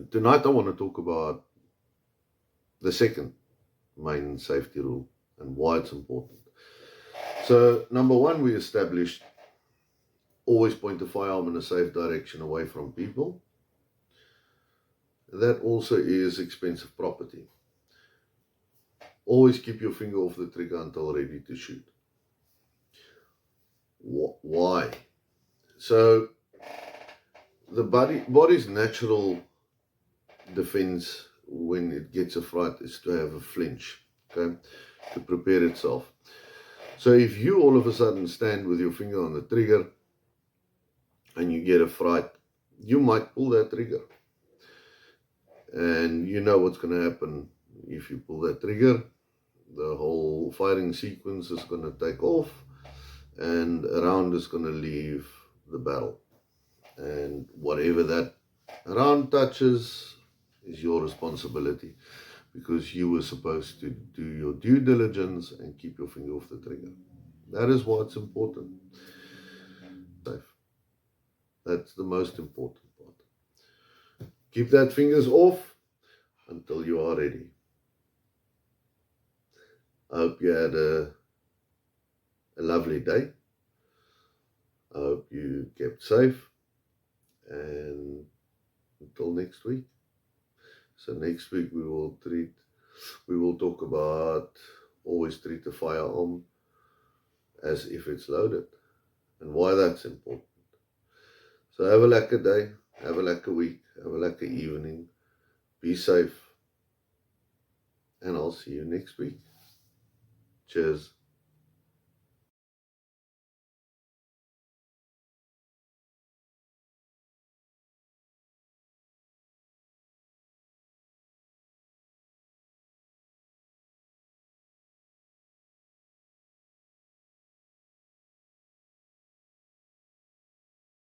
tonight I want to talk about the second main safety rule and why it's important. So, number one, we established always point the firearm in a safe direction away from people. That also is expensive property. Always keep your finger off the trigger until ready to shoot. Why? So, the body's natural defense when it gets a fright is to have a flinch, okay, to prepare itself. So if you all of a sudden stand with your finger on the trigger and you get a fright, you might pull that trigger. And you know what's going to happen if you pull that trigger. The whole firing sequence is going to take off and a round is going to leave the barrel. And whatever that round touches is your responsibility, because you were supposed to do your due diligence and keep your finger off the trigger. That is why it's important. Safe. That's the most important part. Keep that fingers off until you are ready. I hope you had a lovely day. I hope you kept safe. And until next week. So next week we will talk about always treat the firearm as if it's loaded and why that's important. So have a lekker day, have a lekker week, have a lekker evening, be safe, and I'll see you next week. Cheers.